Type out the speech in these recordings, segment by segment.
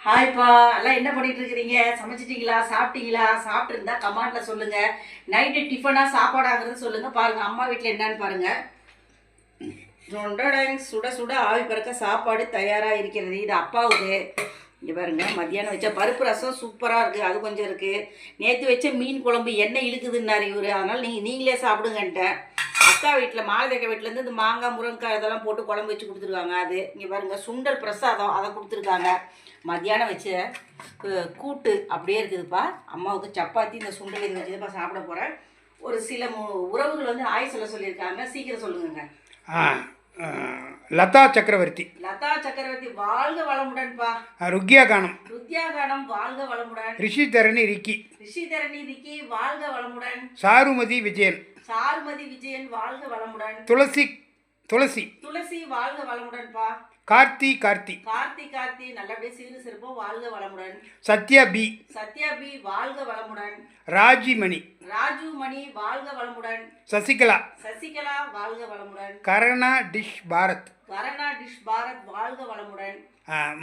ஹாய்ப்பா, எல்லாம் என்ன பண்ணிட்டு இருக்கிறீங்க? சமைச்சிட்டீங்களா? சாப்பிட்டீங்களா? சாப்பிட்டுருந்தா கமெண்ட்ல சொல்லுங்க. நைட்டு டிஃபனா சாப்பாடாங்கிறது சொல்லுங்க. பாருங்க அம்மா வீட்டில் என்னன்னு பாருங்க. சுட சுட ஆவி பறக்க சாப்பாடு தயாராக இருக்கிறது. இது அப்பாவுக்கு. இங்கே பாருங்க, மத்தியானம் வச்ச பருப்பு ரசம் சூப்பராக இருக்குது. அது கொஞ்சம் இருக்குது. நேற்று வச்ச மீன் குழம்பு எண்ணெய் இழுக்குதுன்னாரு இவர். அதனால் நீங்களே சாப்பிடுங்கன்ட்டேன். அக்கா வீட்டில் மாலதேக்க வீட்டிலேருந்து இந்த மாங்காய் முருங்கைக்காய் இதெல்லாம் போட்டு குழம்பு வச்சு கொடுத்துருக்காங்க. அது இங்கே பாருங்கள், சுண்டல் பிரசாதம் அதை கொடுத்துருக்காங்க. மத்தியானம் வச்ச கூட்டு அப்படியே இருக்குதுப்பா. அம்மாவுக்கு சப்பாத்தி இந்த சுண்டல் இது வச்சுப்பா சாப்பிட போகிறேன். ஒரு சில உறவுகள் வந்து ஆய் சொல்லியிருக்காங்க. சீக்கிரம் சொல்லுங்க. லதா சக்கரவர்த்தி. லதா சக்கரவர்த்தி வாழ்க வளமுடன்பா. ருக்யா கானம். ருத்யா கானம் வாழ்க வளமுடன். ரிஷி தரணி ரிக்கி. ரிஷி தரணி ரிக்கி வாழ்க வளமுடன். சாருமதி விஜயன். சாருமதி விஜயன் வாழ்க வளமுடன். துளசி துளசி துளசி வாழ்க வளமுடன்பா. கார்த்தி கார்த்தி. கார்த்தி கார்த்தி நல்லபடியே சீரு சிறப்போம் வாழ்க வளமுடன். சத்யா பி. சத்யா பி வாழ்க வளமுடன். ராஜிமணி. ராஜு மணி வாழ்க வளமுடன். சசிகலா. சசிகலா வாழ்க வளமுடன். கரணா டிஷ் பாரத். கரணா டிஷ் பாரத் வாழ்க வளமுடன்.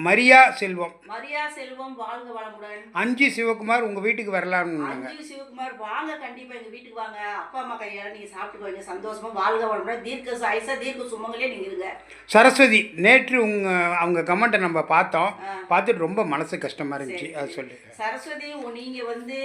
மரியா செல்வம். மரியா செல்வம் வாழ்க வளமுடன். அஞ்சு சிவகுமார் உங்கள் வீட்டுக்கு வரலாம்னு. அஞ்சு சிவகுமார் வாங்க, கண்டிப்பாக எங்கள் வீட்டுக்கு வாங்க. அப்பா அம்மா கையால் நீங்கள் சாப்பிட்டு போவீங்க. சந்தோஷமாக வாழ்க வளமுடன். தீர்க்க ஆயுசா தீர்க்க சுமங்களே நீங்கள் இருங்க. சரஸ்வதி. நேற்று அவங்க கமெண்ட்டை நம்ம பார்த்தோம். பார்த்துட்டு ரொம்ப மனசு கஷ்டமாக இருந்துச்சு. அது சொல்லி சரஸ்வதி, நீங்கள் வந்து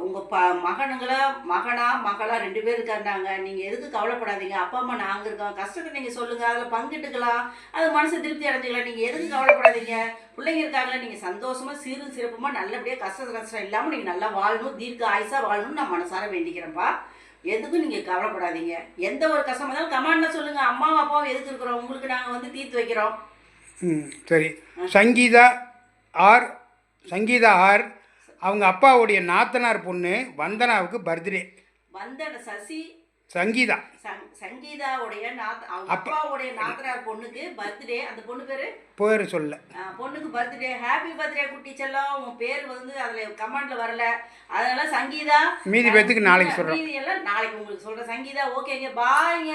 உங்கள் மகனா ரெண்டு பேர் இருக்காண்டாங்க. நீங்கள் எதுக்கு கவலைப்படாதீங்க. அப்பா அம்மா நாங்கள் இருக்கோம். கஷ்டத்தை நீங்கள் சொல்லுங்கள், அதில் பங்கிட்டுக்கலாம். அது மனசு திருப்தி அடைஞ்சிக்கலாம். நீங்கள் எதுக்கு கவலைப்படாதீங்க. பிள்ளைங்க இருக்காங்களே, நீங்கள் சந்தோஷமாக சீரும் சிறப்புமாக நல்லபடியாக கஷ்டம் இல்லாமல் நீங்கள் நல்லா வாழணும், தீர்க்க ஆயுசா வாழணும்னு நான் மனசார வேண்டிக்கிறேன்ப்பா. எதுக்கும் நீங்கள் கவலைப்படாதீங்க. எந்த ஒரு கஷ்டமாக இருந்தாலும் கமெண்ட்ல சொல்லுங்கள். அம்மாவும் அப்பாவும் எதுக்கு இருக்கிறோம், உங்களுக்கு நாங்கள் வந்து தீர்த்து வைக்கிறோம். சரி. சங்கீதா ஆர் அவங்க அப்பாவுடைய நாத்தனார் பொண்ணு வந்தனாவுக்கு பர்த்டே. சசி சங்கீதா. சங்கீதாவுடைய அப்பாவுடைய நாத்தனார் பொண்ணுக்கு பர்த்டே. அந்த பொண்ணு பேர் சொல்ல. பொண்ணுக்கு பர்த்டே. ஹாப்பி பர்த்டே குட்டி செல்லம். உன் பேர் வந்து அதுல கமெண்ட்ல வரல. அதனால சங்கீதா, மீதி பேத்துக்கு நாளைக்கு சொல்றேன். மீதி எல்லாம் நாளைக்கு உங்களுக்கு சொல்றேன். சங்கீதா, ஓகேங்க, பாய்ங்க.